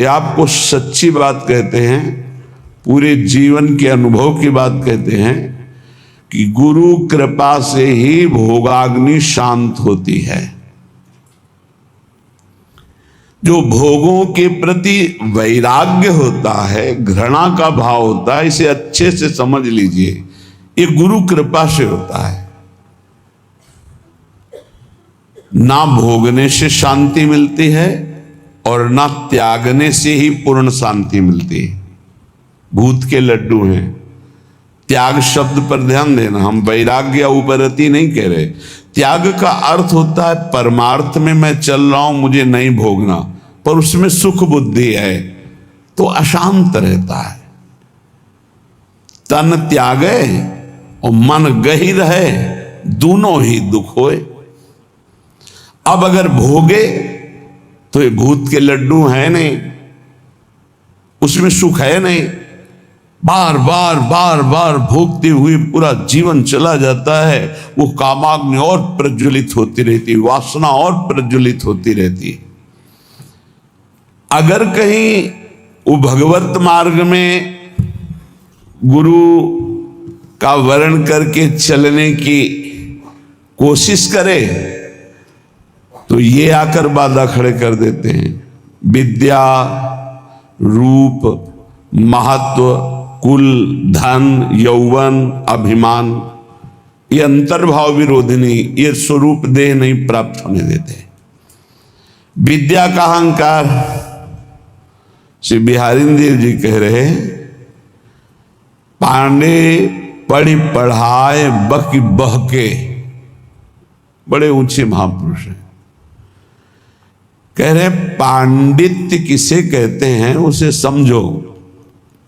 ये आपको सच्ची बात कहते हैं, पूरे जीवन के अनुभव की बात कहते हैं कि गुरु कृपा से ही भोगाग्नि शांत होती है। जो भोगों के प्रति वैराग्य होता है, घृणा का भाव होता है, इसे अच्छे से समझ लीजिए, ये गुरु कृपा से होता है। ना भोगने से शांति मिलती है और ना त्यागने से ही पूर्ण शांति मिलती है। भूत के लड्डू हैं। त्याग शब्द पर ध्यान देना, हम वैराग्य या उपरति नहीं कह रहे। त्याग का अर्थ होता है परमार्थ में मैं चल रहा हूं, मुझे नहीं भोगना, पर उसमें सुख बुद्धि है तो अशांत रहता है। तन त्यागे और मन गही रहे, दोनों ही दुख होए। अब अगर भोगे तो ये भूत के लड्डू है नहीं, उसमें सुख है नहीं। बार बार बार बार भोगते हुए पूरा जीवन चला जाता है। वो कामाग्नि और प्रज्वलित होती रहती, वासना और प्रज्वलित होती रहती। अगर कहीं वो भगवत मार्ग में गुरु का वर्ण करके चलने की कोशिश करे तो ये आकर बाधा खड़े कर देते हैं। विद्या, रूप, महत्व, कुल, धन, यौवन, अभिमान, ये अंतर्भाव विरोधिनी, ये स्वरूप देह नहीं प्राप्त होने देते। विद्या का अहंकार, श्री बिहारी देव जी कह रहे, पांडे पढ़ी पढ़ाए बक बहके, बड़े ऊंचे महापुरुष हैं। कह रहे पांडित्य किसे कहते हैं उसे समझो।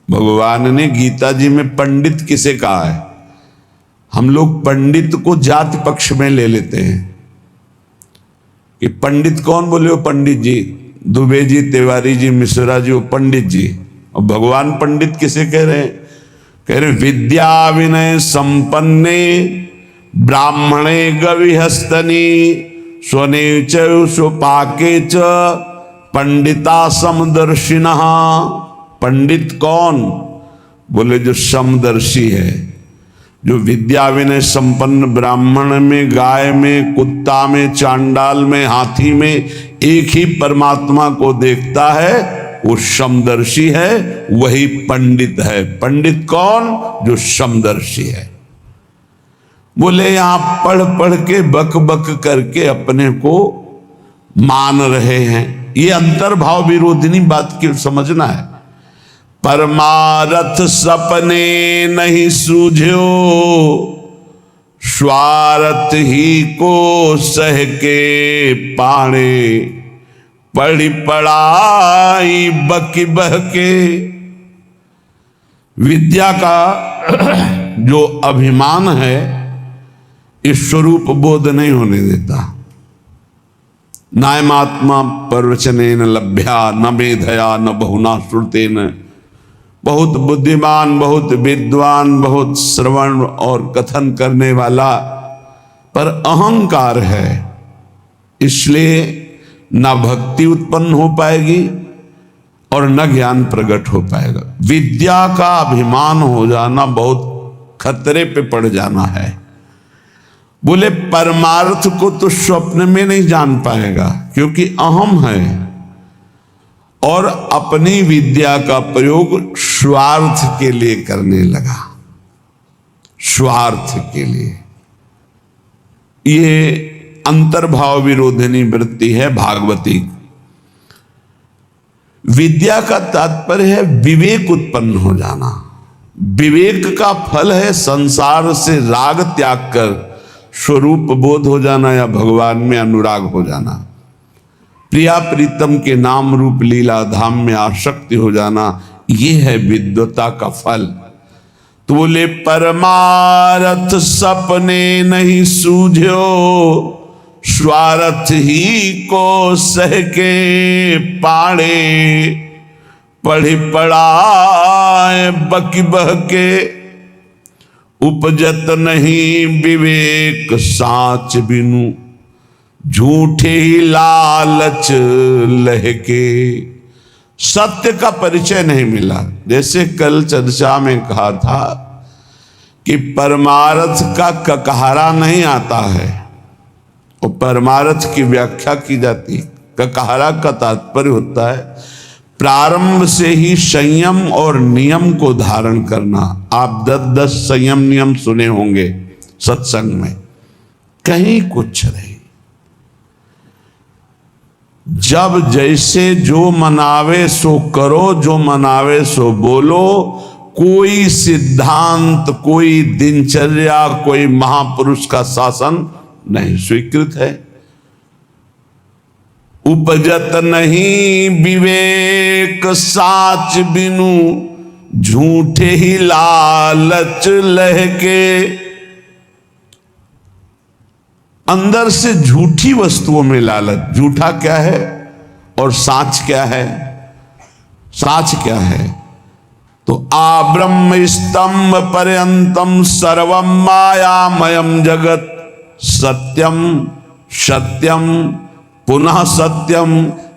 भगवान ने गीता जी में पंडित किसे कहा है। हम लोग पंडित को जाति पक्ष में ले लेते हैं कि पंडित कौन बोले हो, पंडित जी, दुबे जी, तिवारी जी, मिश्रा जी, वो पंडित जी। और भगवान पंडित किसे कह रहे हैं? कह रहे विद्या विनय संपन्ने ब्राह्मणे गविहस्तनी स्वने च स्वपाके च पंडिता समदर्शिनः। पंडित कौन? बोले जो समदर्शी है, जो विद्या विनय संपन्न ब्राह्मण में, गाय में, कुत्ता में, चांडाल में, हाथी में एक ही परमात्मा को देखता है, वो समदर्शी है, वही पंडित है। पंडित कौन? जो समदर्शी है। बोले यहां पढ़ पढ़ के बक बक करके अपने को मान रहे हैं, ये अंतर्भाव विरोधिनी बात की समझना है। परमारथ सपने नहीं सूझो, स्वार्थ ही को सह के पाणे, पढ़ी पढ़ाई बकी बहके। विद्या का जो अभिमान है, इस स्वरूप बोध नहीं होने देता। नायमात्मा प्रवचनेन लभ्या न मेधया न बहुना श्रुतेन। बहुत बुद्धिमान, बहुत विद्वान, बहुत श्रवण और कथन करने वाला, पर अहंकार है, इसलिए न भक्ति उत्पन्न हो पाएगी और न ज्ञान प्रकट हो पाएगा। विद्या का अभिमान हो जाना बहुत खतरे पे पड़ जाना है। बोले परमार्थ को तो स्वप्न में नहीं जान पाएगा, क्योंकि अहम है और अपनी विद्या का प्रयोग स्वार्थ के लिए करने लगा, स्वार्थ के लिए। ये अंतर्भाव विरोधिनी वृत्ति है भागवती। विद्या का तात्पर्य है विवेक उत्पन्न हो जाना। विवेक का फल है संसार से राग त्याग कर स्वरूप बोध हो जाना या भगवान में अनुराग हो जाना। प्रिया प्रीतम के नाम रूप लीला धाम में आसक्ति हो जाना, ये है विद्वता का फल। तो बोले परमारथ सपने नहीं सूझो, स्वार्थ ही को सह के पाड़े, पढ़ी पढ़ाए बकी बहके, उपजत नहीं विवेक साच बिनु, झूठे ही लालच लहके। सत्य का परिचय नहीं मिला। जैसे कल चर्चा में कहा था कि परमार्थ का ककहरा नहीं आता है, और परमार्थ की व्याख्या की जाती है। ककहरा का तात्पर्य होता है प्रारंभ से ही संयम और नियम को धारण करना। आप 10 संयम नियम सुने होंगे सत्संग में, कहीं कुछ नहीं। जब जैसे जो मनावे सो करो, जो मनावे सो बोलो, कोई सिद्धांत, कोई दिनचर्या, कोई महापुरुष का शासन नहीं स्वीकृत है। उपजत नहीं विवेक साच बिनु, झूठे ही लालच लहके। अंदर से झूठी वस्तुओं में लालच। झूठा क्या है और साच क्या है? साच क्या है? तो आ ब्रह्म स्तंभ पर्यंतम सर्वम मायामयम जगत, सत्यम सत्यम पुनः सत्यम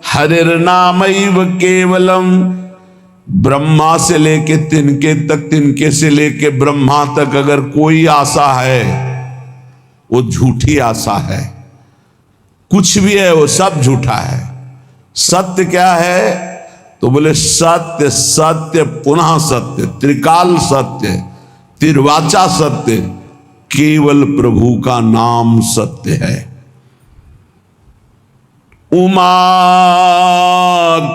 हरिर्नामैव केवलम। ब्रह्मा से लेके तिनके तक, तिनके से लेके ब्रह्मा तक अगर कोई आशा है वो झूठी आशा है। कुछ भी है वो सब झूठा है। सत्य क्या है? तो बोले सत्य सत्य पुनः सत्य, त्रिकाल सत्य, तिर्वाचा सत्य, केवल प्रभु का नाम सत्य है। उमा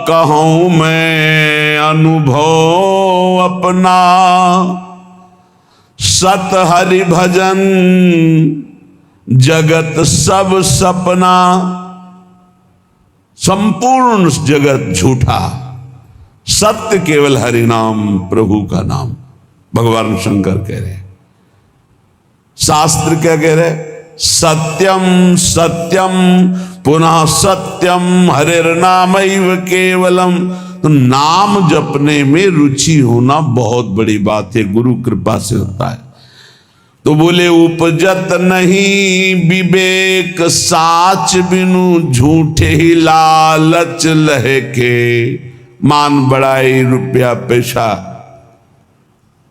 कहूं मैं अनुभव अपना, सत हरि भजन जगत सब सपना। संपूर्ण जगत झूठा, सत्य केवल हरि नाम, प्रभु का नाम। भगवान शंकर कह रहे, शास्त्र क्या कह रहे? सत्यम सत्यम पुनः सत्यम हरिर्नामैव केवलम। तो नाम जपने में रुचि होना बहुत बड़ी बात है, गुरु कृपा से होता है। तो बोले उपजत नहीं विवेक साच बिनु, झूठे ही लालच लहके। मान बड़ाई रुपया पैसा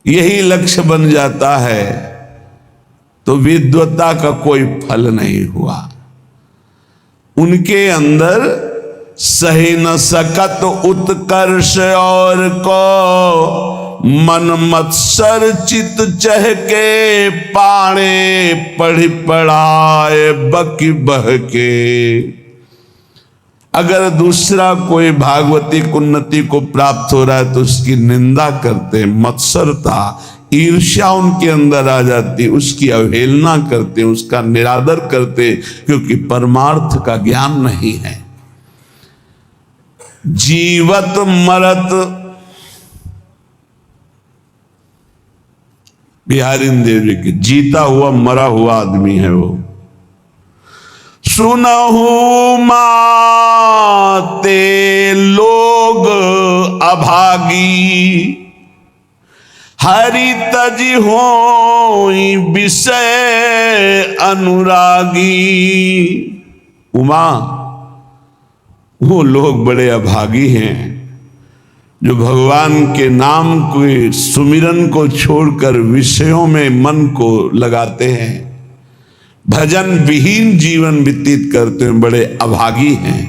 यही लक्ष्य बन जाता है तो विद्वता का कोई फल नहीं हुआ। उनके अंदर सही न सकत उत्कर्ष और को, मन मत्सर चित चहके। पाणे पढ़ी पढ़ाए बकी बहके। अगर दूसरा कोई भागवतिक उन्नति को प्राप्त हो रहा है तो उसकी निंदा करते, मत्सरता ईर्ष्या उनके अंदर आ जाती, उसकी अवहेलना करते, उसका निरादर करते, क्योंकि परमार्थ का ज्ञान नहीं है। जीवत मरत, बिहारी देवी की जीता हुआ मरा हुआ आदमी है वो। सुनहु माते लोग अभागी, हरि तज होई विषय अनुरागी। उमा, वो लोग बड़े अभागी हैं जो भगवान के नाम के सुमिरन को छोड़कर विषयों में मन को लगाते हैं, भजन विहीन जीवन व्यतीत करते हैं, बड़े अभागी हैं।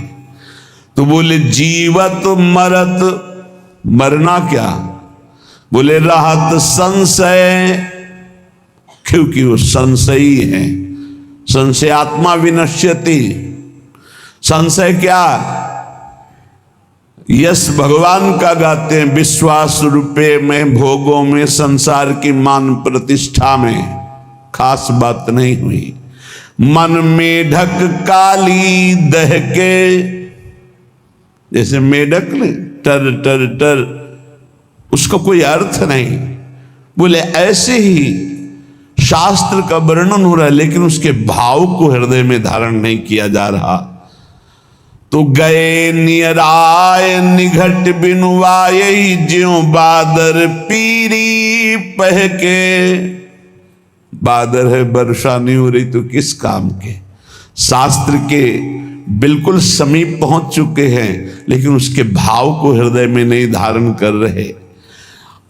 तो बोले जीवत मरत, मरना क्या? बोले रहत संशय, क्योंकि वो संशयी है। संशयात्मा विनश्यति। संशय क्या? यश भगवान का गाते हैं, विश्वास रुपये में, भोगों में, संसार की मान प्रतिष्ठा में खास बात नहीं हुई। मन मेढक काली दहके, जैसे मेढक ने टर टर टर, उसका कोई अर्थ नहीं। बोले ऐसे ही शास्त्र का वर्णन हो रहा है लेकिन उसके भाव को हृदय में धारण नहीं किया जा रहा। तो गए नियराय निघट बिनुवाय, ज्यों बादर पीरी पहके। बादर है, वर्षा नहीं हो रही तो किस काम के? शास्त्र के बिल्कुल समीप पहुंच चुके हैं, लेकिन उसके भाव को हृदय में नहीं धारण कर रहे।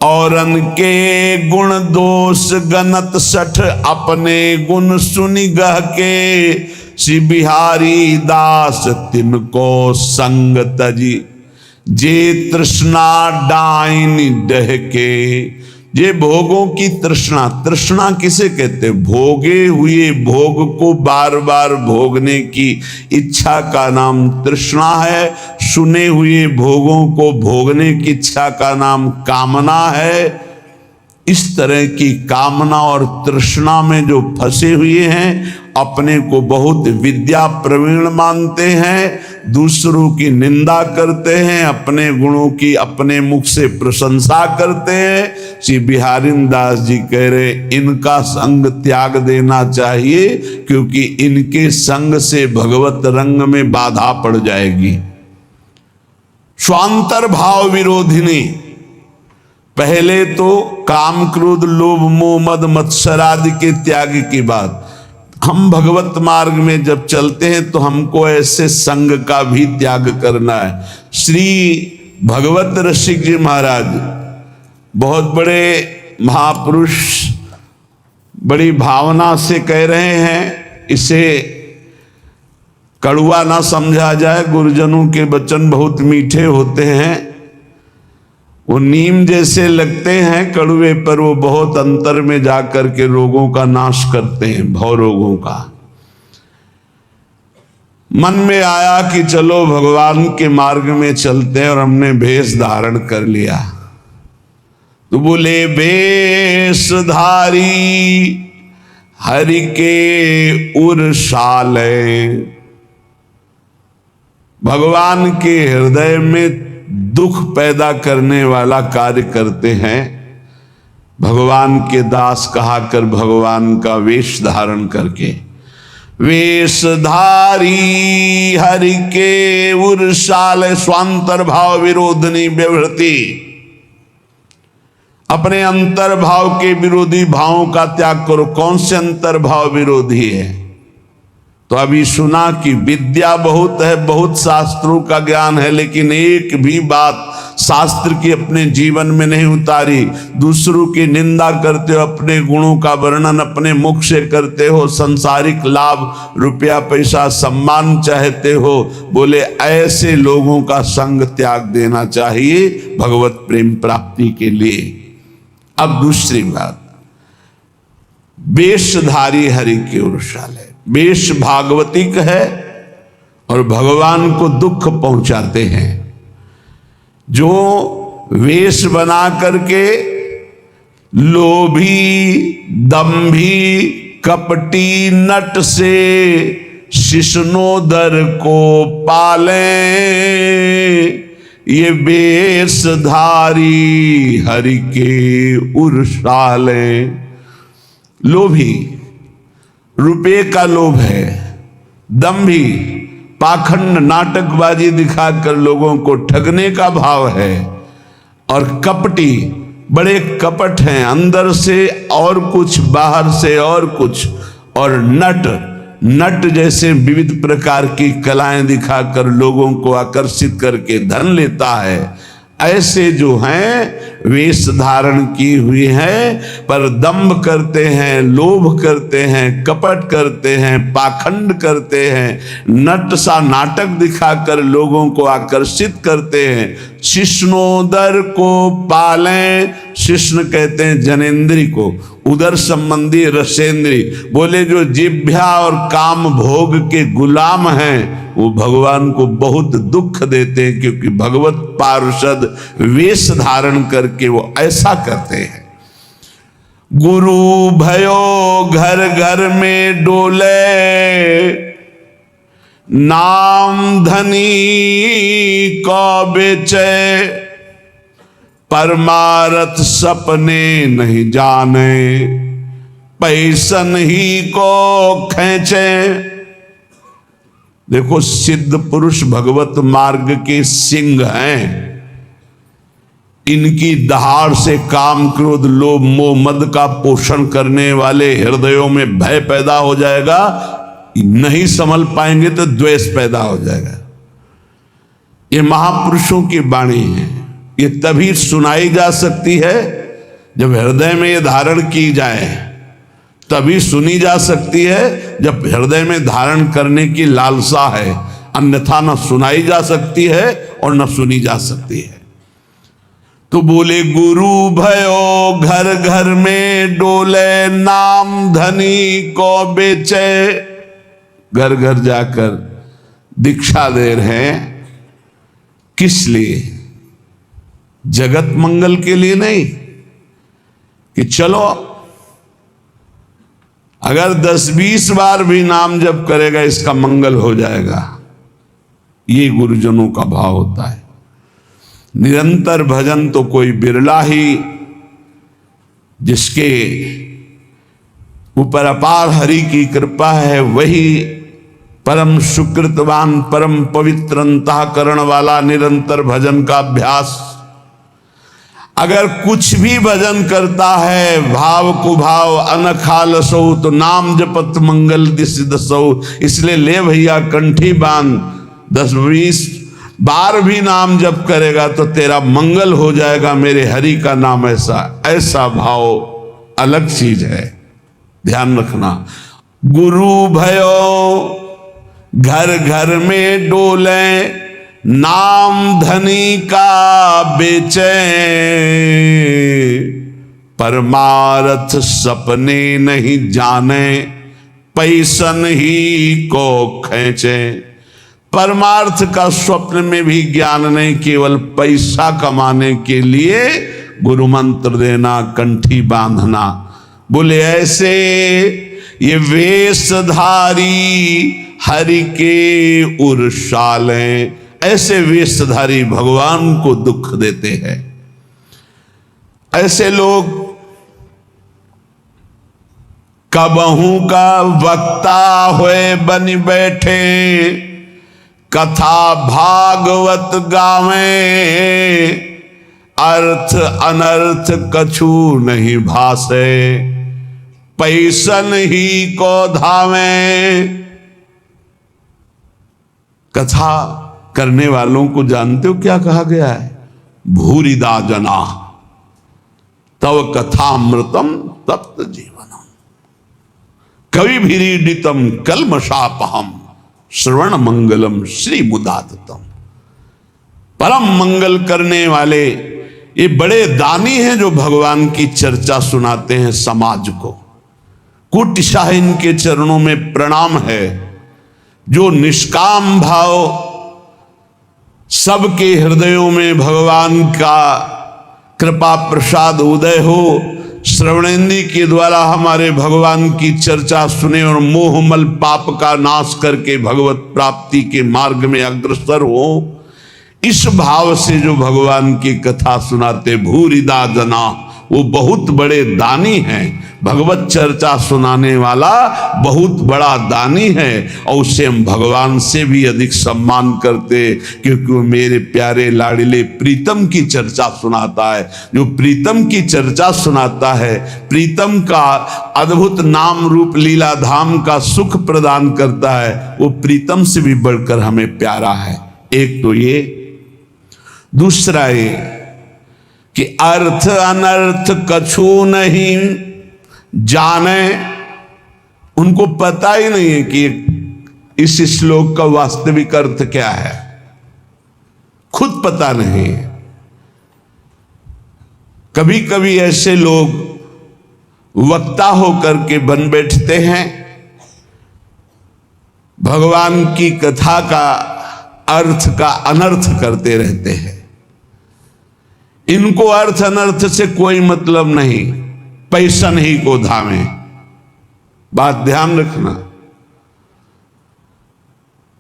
औरन के गुण दोष गनत सठ, अपने गुण सुनि गह के, श्री बिहारी दास तिनको संग तजी, जे तृष्णा डाइन डह के। ये भोगों की तृष्णा, तृष्णा किसे कहते? भोगे हुए भोग को बार बार भोगने की इच्छा का नाम तृष्णा है। सुने हुए भोगों को भोगने की इच्छा का नाम कामना है। इस तरह की कामना और तृष्णा में जो फंसे हुए हैं, अपने को बहुत विद्या प्रवीण मानते हैं, दूसरों की निंदा करते हैं, अपने गुणों की अपने मुख से प्रशंसा करते हैं। श्री बिहारी दास जी कह रहे इनका संग त्याग देना चाहिए, क्योंकि इनके संग से भगवत रंग में बाधा पड़ जाएगी। स्वांतर भाव विरोधिनी, पहले तो काम क्रोध लोभ मोह मद मत्सर आदि के त्याग की बात। हम भगवत मार्ग में जब चलते हैं तो हमको ऐसे संग का भी त्याग करना है। श्री भगवत रसिक जी महाराज बहुत बड़े महापुरुष, बड़ी भावना से कह रहे हैं, इसे कड़वा ना समझा जाए। गुरुजनों के वचन बहुत मीठे होते हैं, वो नीम जैसे लगते हैं कड़वे, पर वो बहुत अंतर में जाकर के रोगों का नाश करते हैं, भव रोगों का। मन में आया कि चलो भगवान के मार्ग में चलते हैं, और हमने भेष धारण कर लिया। तो बोले भेषधारी हरि के उरसाले, भगवान के हृदय में दुख पैदा करने वाला कार्य करते हैं। भगवान के दास कहा कर भगवान का वेश धारण करके, वेशधारी हरि के उरसाल स्वांतर भाव विरोधनी व्यवृति, अपने अंतर भाव के विरोधी भावों का त्याग करो। कौन से अंतर भाव विरोधी है? तो अभी सुना कि विद्या बहुत है, बहुत शास्त्रों का ज्ञान है, लेकिन एक भी बात शास्त्र की अपने जीवन में नहीं उतारी। दूसरों की निंदा करते हो, अपने गुणों का वर्णन अपने मुख से करते हो, संसारिक लाभ रुपया पैसा सम्मान चाहते हो। बोले ऐसे लोगों का संग त्याग देना चाहिए भगवत प्रेम प्राप्ति के लिए। अब दूसरी बात, वेशधारी हरि के उरसाले, वेश भागवतिक है और भगवान को दुख पहुंचाते हैं। जो वेश बना करके लोभी दंभी कपटी नट से शिष्णोदर को पाले, ये वेशधारी हरि के उरसाले। लोभी, रुपये का लोभ है, दंभी पाखंड नाटकबाजी दिखाकर लोगों को ठगने का भाव है, और कपटी बड़े कपट हैं, अंदर से और कुछ बाहर से और कुछ, और नट जैसे विविध प्रकार की कलाएं दिखाकर लोगों को आकर्षित करके धन लेता है। ऐसे जो हैं वेश धारण की हुई है, पर दंभ करते हैं, लोभ करते हैं, कपट करते हैं, पाखंड करते हैं, नट सा नाटक दिखाकर लोगों को आकर्षित करते हैं। शिष्णोदर को पालें, शिष्ण कहते हैं जनेन्द्री को, उदर संबंधी रसेंद्री। बोले जो जिभ्या और काम भोग के गुलाम हैं वो भगवान को बहुत दुख देते हैं, क्योंकि भगवत पार्षद वेश धारण करके वो ऐसा करते हैं। गुरु भयो घर घर में डोले, नाम धनी को बेचे, परमारथ सपने नहीं जाने, पैसन ही को खींचे। देखो सिद्ध पुरुष भगवत मार्ग के सिंह हैं, इनकी दहाड़ से काम क्रोध लोभ मोह मद का पोषण करने वाले हृदयों में भय पैदा हो जाएगा, नहीं संभल पाएंगे तो द्वेष पैदा हो जाएगा। ये महापुरुषों की वाणी है, ये तभी सुनाई जा सकती है जब हृदय में ये धारण की जाए, तभी सुनी जा सकती है जब हृदय में धारण करने की लालसा है, अन्यथा न सुनाई जा सकती है और न सुनी जा सकती है। तो बोले गुरु भयो घर घर में डोले, नाम धनी को बेचे। घर घर जाकर दीक्षा दे रहे हैं, किस लिए? जगत मंगल के लिए नहीं कि चलो अगर 10-20 बार भी नाम जप करेगा इसका मंगल हो जाएगा। ये गुरुजनों का भाव होता है। निरंतर भजन तो कोई बिरला ही, जिसके ऊपर अपार हरि की कृपा है, वही परम सुकृतवान, परम पवित्र अंतःकरण वाला निरंतर भजन का अभ्यास। अगर कुछ भी भजन करता है भाव कुभाव अनखालसो, तो नाम जपत मंगल दिस दसो। इसलिए ले भैया कंठी बांध, 10-20 बार भी नाम जप करेगा तो तेरा मंगल हो जाएगा। मेरे हरि का नाम ऐसा भाव अलग चीज है, ध्यान रखना। गुरु भयो घर घर में डोले, नाम धनी का बेचे। परमार्थ सपने नहीं जाने, पैसन ही को खींचे। परमार्थ का स्वप्न में भी ज्ञान नहीं, केवल पैसा कमाने के लिए गुरु मंत्र देना, कंठी बांधना। बोले ऐसे ये वेशधारी हरि के उर्शाले, ऐसे वेशधारी भगवान को दुख देते हैं। ऐसे लोग कबहू का वक्ता हुए बन बैठे, कथा भागवत गावे। अर्थ अनर्थ कछु नहीं भासे, पैसन ही को धावे। कथा करने वालों को जानते हो क्या कहा गया है? भूरिदा जना तव कथामृतम तप्त जीवनम, कवि भीरीडितम कलमशापहम, श्रवण मंगलम श्री मुदातम। परम मंगल करने वाले ये बड़े दानी हैं जो भगवान की चर्चा सुनाते हैं समाज को। कुटिशाह इनके चरणों में प्रणाम है। जो निष्काम भाव सबके हृदयों में भगवान का कृपा प्रसाद उदय हो, श्रवणेंद्री के द्वारा हमारे भगवान की चर्चा सुने और मोहमल पाप का नाश करके भगवत प्राप्ति के मार्ग में अग्रसर हो, इस भाव से जो भगवान की कथा सुनाते भूरिदा जना, वो बहुत बड़े दानी हैं। भगवत चर्चा सुनाने वाला बहुत बड़ा दानी है और उससे हम भगवान से भी अधिक सम्मान करते, क्योंकि वो मेरे प्यारे लाडले प्रीतम की चर्चा सुनाता है। जो प्रीतम की चर्चा सुनाता है, प्रीतम का अद्भुत नाम रूप लीला धाम का सुख प्रदान करता है, वो प्रीतम से भी बढ़कर हमें प्यारा है। एक तो ये, दूसरा ये कि अर्थ अनर्थ कछु नहीं जाने। उनको पता ही नहीं है कि इस श्लोक का वास्तविक अर्थ क्या है, खुद पता नहीं। कभी कभी ऐसे लोग वक्ता होकर के बन बैठते हैं, भगवान की कथा का अर्थ का अनर्थ करते रहते हैं। इनको अर्थ अनर्थ से कोई मतलब नहीं, पैसन ही को धामे। बात ध्यान रखना।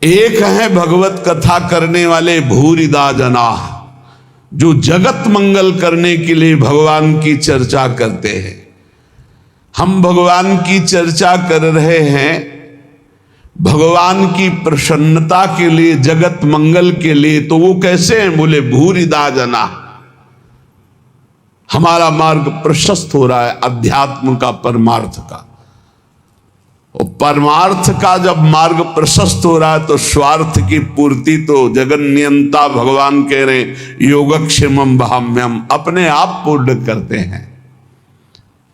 एक है भगवत कथा करने वाले भूरिदा जना, जो जगत मंगल करने के लिए भगवान की चर्चा करते हैं। हम भगवान की चर्चा कर रहे हैं भगवान की प्रसन्नता के लिए, जगत मंगल के लिए, तो वो कैसे हैं? बोले भूरिदा जना। हमारा मार्ग प्रशस्त हो रहा है अध्यात्म का, परमार्थ का। और परमार्थ का जब मार्ग प्रशस्त हो रहा है तो स्वार्थ की पूर्ति तो जगन नियंता भगवान कह रहे योगक्षेमम भाम्यम, अपने आप पूर्ण करते हैं,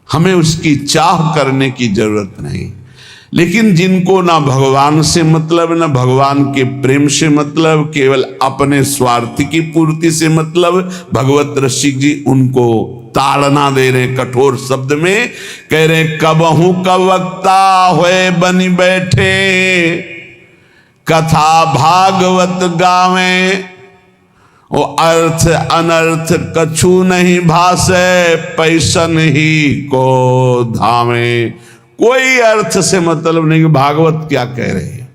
हमें उसकी चाह करने की जरूरत नहीं। लेकिन जिनको ना भगवान से मतलब, ना भगवान के प्रेम से मतलब, केवल अपने स्वार्थ की पूर्ति से मतलब, भगवत रसिक जी उनको ताड़ना दे रहे कठोर शब्द में, कह रहे कबहू कब वक्ता होए बनी बैठे, कथा भागवत गावे, ओ अर्थ अनर्थ कछु नहीं भासे, पैसन ही को धामे। कोई अर्थ से मतलब नहीं कि भागवत क्या कह रहे हैं,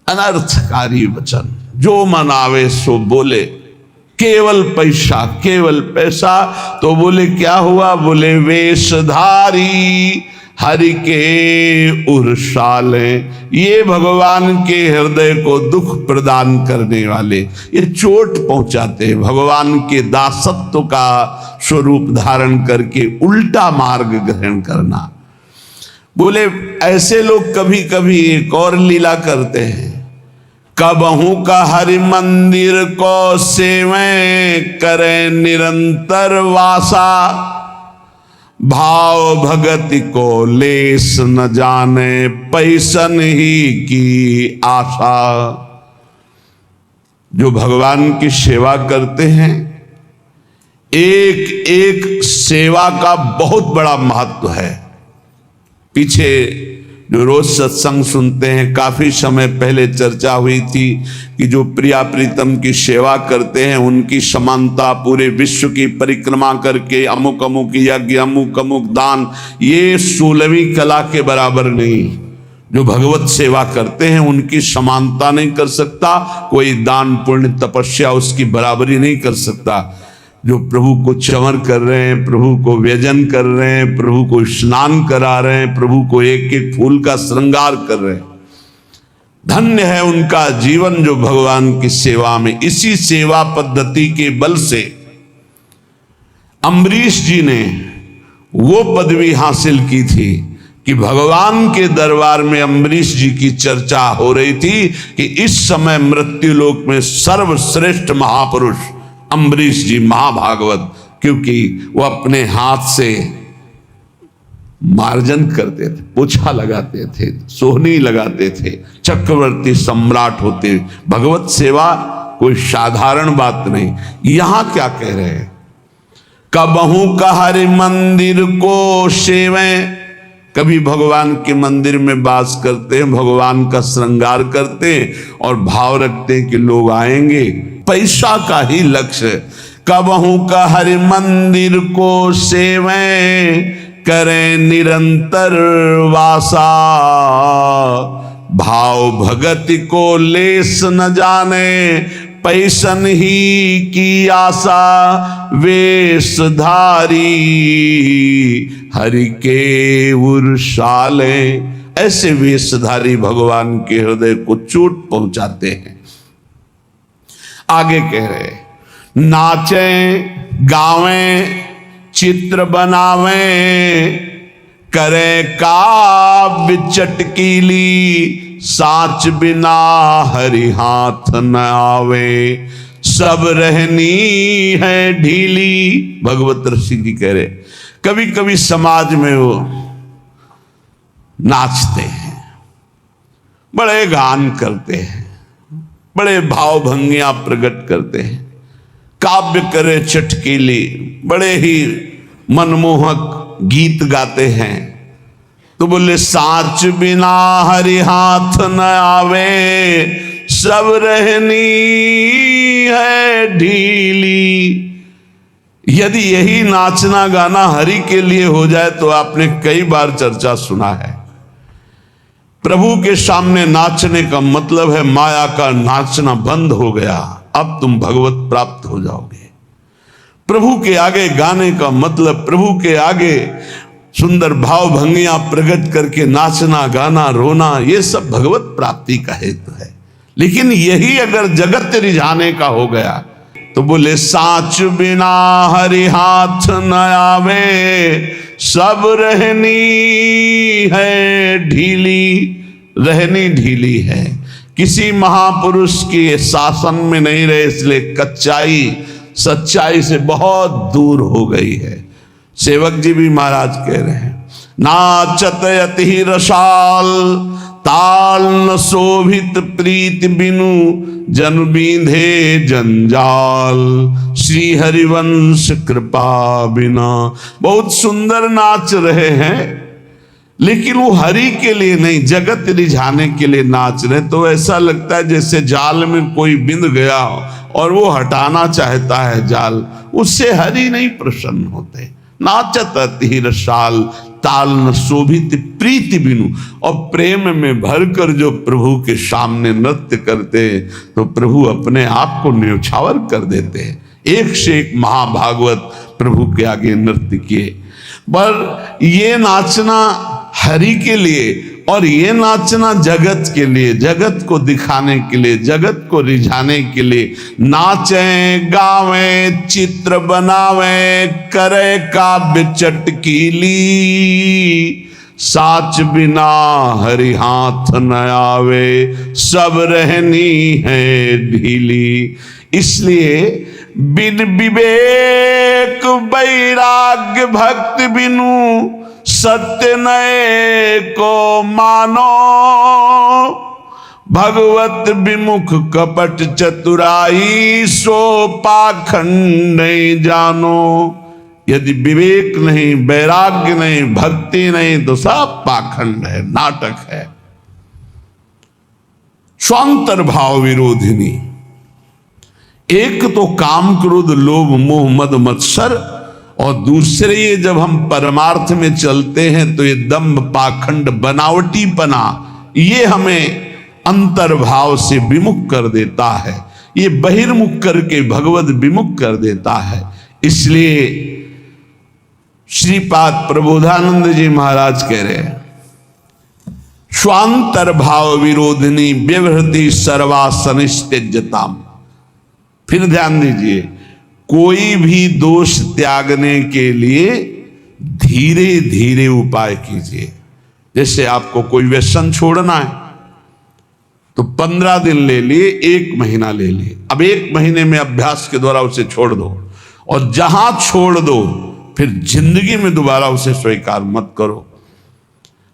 अनर्थकारी वचन, जो मन आवे सो बोले, केवल पैसा, केवल पैसा। तो बोले क्या हुआ, बोले वेशधारी हरि के उर्साले, ये भगवान के हृदय को दुख प्रदान करने वाले, ये चोट पहुंचाते हैं। भगवान के दासत्व का स्वरूप धारण करके उल्टा मार्ग ग्रहण करना। बोले ऐसे लोग कभी कभी एक और लीला करते हैं, कबहू का हरि मंदिर को सेवे, करे निरंतर वासा, भाव भगति को लेस न जाने, पैसन ही की आशा। जो भगवान की सेवा करते हैं, एक एक सेवा का बहुत बड़ा महत्व है। पीछे जो रोज सत्संग सुनते हैं, काफी समय पहले चर्चा हुई थी कि जो प्रिया प्रीतम की सेवा करते हैं उनकी समानता पूरे विश्व की परिक्रमा करके अमुक अमुक यज्ञ, अमुक अमुक दान, ये 16वीं कला के बराबर नहीं। जो भगवत सेवा करते हैं उनकी समानता नहीं कर सकता कोई, दान पुण्य तपस्या उसकी बराबरी नहीं कर सकता। जो प्रभु को चंवर कर रहे हैं, प्रभु को व्यजन कर रहे हैं, प्रभु को स्नान करा रहे हैं, प्रभु को एक एक फूल का श्रृंगार कर रहे हैं, धन्य है उनका जीवन जो भगवान की सेवा में। इसी सेवा पद्धति के बल से अम्बरीश जी ने वो पदवी हासिल की थी कि भगवान के दरबार में अम्बरीश जी की चर्चा हो रही थी कि इस समय मृत्युलोक में सर्वश्रेष्ठ महापुरुष अम्बरीश जी महाभागवत, क्योंकि वो अपने हाथ से मार्जन करते थे, पोछा लगाते थे, सोहनी लगाते थे, चक्रवर्ती सम्राट होते। भगवत सेवा कोई साधारण बात नहीं। यहां क्या कह रहे हैं, कबहू का हरि मंदिर को सेवे, कभी भगवान के मंदिर में वास करते हैं, भगवान का श्रृंगार करते हैं और भाव रखते हैं कि लोग आएंगे, पैसा का ही लक्ष्य। कबहू का हरि मंदिर को सेवे, करें निरंतर वासा, भाव भगति को लेस न जाने, पैसन ही की आशा, वेशधारी हरि के उर्साले। ऐसे वेशधारी भगवान के हृदय को चोट पहुंचाते हैं। आगे कह रहे, नाचें गावें चित्र बनावें, करे काव्य चटकीली, साच बिना हरि हाथ न आवे, सब रहनी है ढीली। भगवत ऋषि जी कह रहे, कभी कभी समाज में वो नाचते हैं, बड़े गान करते हैं, बड़े भाव भंगियां प्रकट करते हैं, काव्य करे चटकीली, बड़े ही मनमोहक गीत गाते हैं। तो बोले साच बिना हरि हाथ न आवे, सब रहनी है ढीली। यदि यही नाचना गाना हरि के लिए हो जाए तो आपने कई बार चर्चा सुना है, प्रभु के सामने नाचने का मतलब है माया का नाचना बंद हो गया, अब तुम भगवत प्राप्त हो जाओगे। प्रभु के आगे गाने का मतलब प्रभु के आगे सुंदर भाव भंगियां प्रकट करके नाचना गाना रोना, ये सब भगवत प्राप्ति का हेतु है। लेकिन यही अगर जगत रिझाने का हो गया तो बोले साच बिना हरि हाथ न आवे, सब रहनी है ढीली, रहनी ढीली है। किसी महापुरुष के शासन में नहीं रहे, इसलिए कच्चाई सच्चाई से बहुत दूर हो गई है। सेवक जी भी महाराज कह रहे हैं, नाचत अति रसाल ताल न शोभित प्रीत बिनु जन बींधे जंजाल, श्री हरिवंश कृपा बिना। बहुत सुंदर नाच रहे हैं, लेकिन वो हरि के लिए नहीं, जगत रिझाने के लिए नाच रहे। तो ऐसा लगता है जैसे जाल में कोई बिंद गया और वो हटाना चाहता है जाल, उससे हरि नहीं प्रसन्न होते। नाचत अति रसाल ताल न शोभित प्रीति बिनु। और प्रेम में भरकर जो प्रभु के सामने नृत्य करते तो प्रभु अपने आप को न्यौछावर कर देते हैं। एक से एक महाभागवत प्रभु के आगे नृत्य किए। पर ये नाचना हरि के लिए और ये नाचना जगत के लिए, जगत को दिखाने के लिए, जगत को रिझाने के लिए। नाचें गावें चित्र बनावें करे काव्य चटकीली, साच बिना हरि हाथ न आवे सब रहनी है ढीली। इसलिए बिन विवेक वैराग्य भक्ति बिनु सत्य नए को मानो, भगवत विमुख कपट चतुराई सो पाखंड नहीं जानो। यदि विवेक नहीं, वैराग्य नहीं, भक्ति नहीं तो सब पाखंड है, नाटक है। स्वांतर भाव विरोधिनी, एक तो काम क्रोध लोभ मोह मद मत्सर, और दूसरे ये जब हम परमार्थ में चलते हैं तो ये दंभ पाखंड बनावटीपना ये हमें अंतर्भाव से विमुख कर देता है, ये बहिर्मुख करके भगवत विमुख कर देता है। इसलिए श्रीपाद प्रबोधानंद जी महाराज कह रहे हैं, स्वांतर भाव विरोधिनी व्यवहृति सर्वासनिस्त्यजताम। फिर ध्यान दीजिए, कोई भी दोष त्यागने के लिए धीरे धीरे उपाय कीजिए। जैसे आपको कोई व्यसन छोड़ना है तो 15 दिन ले लिए, 1 महीना ले लिए। अब 1 महीने में अभ्यास के द्वारा उसे छोड़ दो, और जहां छोड़ दो फिर जिंदगी में दोबारा उसे स्वीकार मत करो।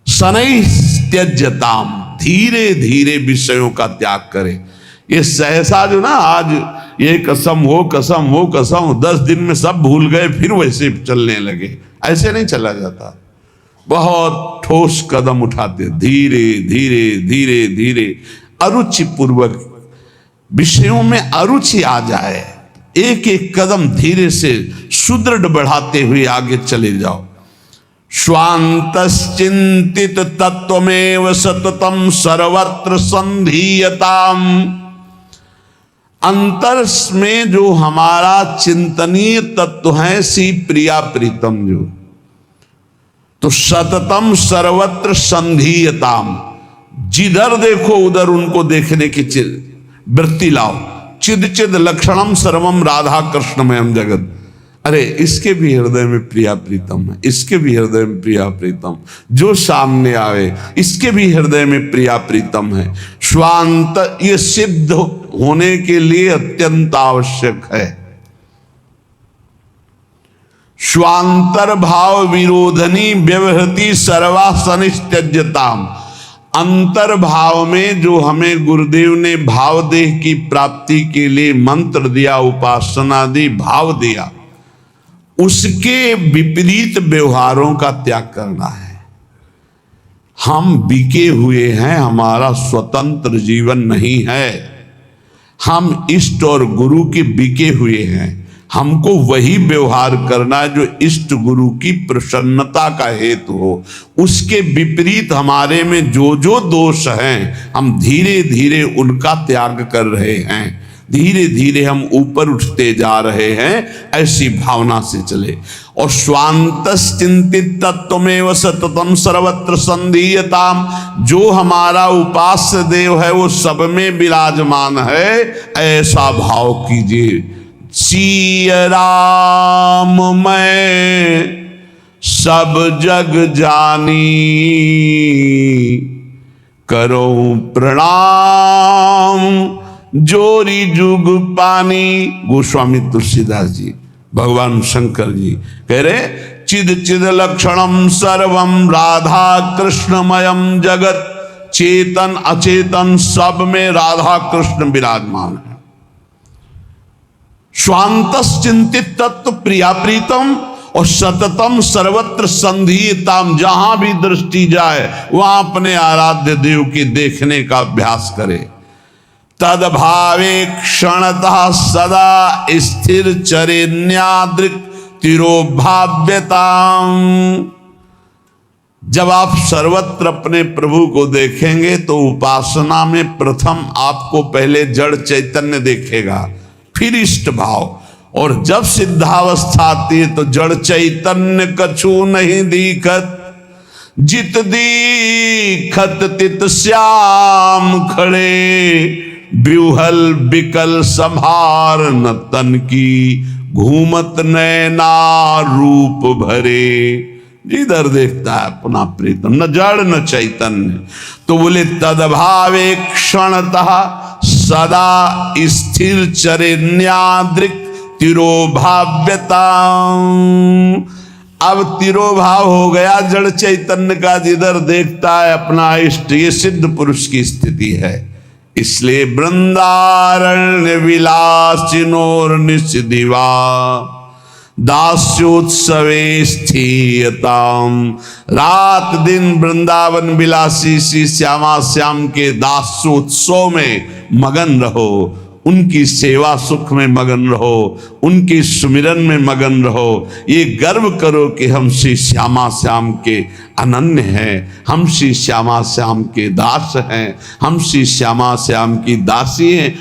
शनै त्यज्यताम, धीरे धीरे विषयों का त्याग करें। ये सहसा जो ना आज ये कसम वो कसम वो कसम, 10 दिन में सब भूल गए फिर वैसे चलने लगे, ऐसे नहीं चला जाता। बहुत ठोस कदम उठाते, धीरे धीरे धीरे धीरे अरुचि पूर्वक विषयों में अरुचि आ जाए, एक एक कदम धीरे से सुदृढ़ बढ़ाते हुए आगे चले जाओ। स्वांतश्चिंतित तत्वमेव सततम सर्वत्र संधीयताम। अंतर में जो हमारा चिंतनीय तत्व है सी प्रिया प्रीतम जो, तो सततम सर्वत्र संधीयताम, जिधर देखो उधर उनको देखने की वृत्ति लाओ। चिद चिद लक्षणम सर्वम राधा कृष्णमयम जगत। अरे इसके भी हृदय में प्रिया प्रीतम है, इसके भी हृदय में प्रिया प्रीतम, जो सामने आवे इसके भी हृदय में प्रिया प्रीतम है। स्वांत ये सिद्ध होने के लिए अत्यंत आवश्यक है। स्वांतर भाव विरोधनी व्यवहृति सर्वासनिस्त्यज्यताम। अंतर्भाव में जो हमें गुरुदेव ने भाव देह की प्राप्ति के लिए मंत्र दिया, उपासना दी, भाव दिया, उसके विपरीत व्यवहारों का त्याग करना है। हम बिके हुए हैं, हमारा स्वतंत्र जीवन नहीं है। हम इष्ट और गुरु के बिके हुए हैं। हमको वही व्यवहार करना है जो इष्ट गुरु की प्रसन्नता का हेतु हो। उसके विपरीत हमारे में जो जो दोष हैं, हम धीरे धीरे उनका त्याग कर रहे हैं। धीरे धीरे हम ऊपर उठते जा रहे हैं, ऐसी भावना से चले। और स्वांतश्चिंतित तत्वमेव सततम सर्वत्र संधीयताम। जो हमारा उपास्य देव है वो सब में विराजमान है, ऐसा भाव कीजिए। सिया राम मैं सब जग जानी, करो प्रणाम जोरी जुग पानी। गोस्वामी तुलसीदास जी, भगवान शंकर जी कह रहे चिद चिद लक्षणम सर्वम राधा कृष्णमयम जगत, चेतन अचेतन सब में राधा कृष्ण विराजमान है। स्वांतस चिंतित तत्व प्रिया प्रीतम और सततम सर्वत्र संधीयताम, जहां भी दृष्टि जाए वहां अपने आराध्य देव की देखने का अभ्यास करे। तदभावे क्षणतः सदा स्थिर चरे न्यादृक तिरोभाव्यताम। जब आप सर्वत्र अपने प्रभु को देखेंगे तो उपासना में प्रथम आपको पहले जड़ चैतन्य देखेगा, फिर इष्ट भाव, और जब सिद्धावस्था आती है तो जड़ चैतन्य कछु नहीं दिखत, जित दीखत तित श्याम खड़े, ब्यूहल बिकल संभार न तन की, घूमत नैना रूप भरे। जिधर देखता है अपना प्रीतम, न जड़ न चैतन्य। तो बोले तदभावे क्षणतः सदा स्थिर चरे न्यादृक तिरोभाव्यता। अब तिरोभाव हो गया जड़ चैतन्य का, जिधर देखता है अपना इष्ट। ये सिद्ध पुरुष की स्थिति है। इसलिए वृंदारण्य विलासिनोर निषदिवा, दास्योत्सवे स्थीयताम। रात दिन वृंदावन विलासी श्री श्यामा श्याम के दास्योत्सव में मगन रहो, उनकी सेवा सुख में मगन रहो, उनकी सुमिरन में मगन रहो। ये गर्व करो कि हम श्री श्यामा श्याम के अनन्य हैं, हम श्री श्यामा श्याम के दास हैं, हम श्री श्यामा श्याम की दासी हैं।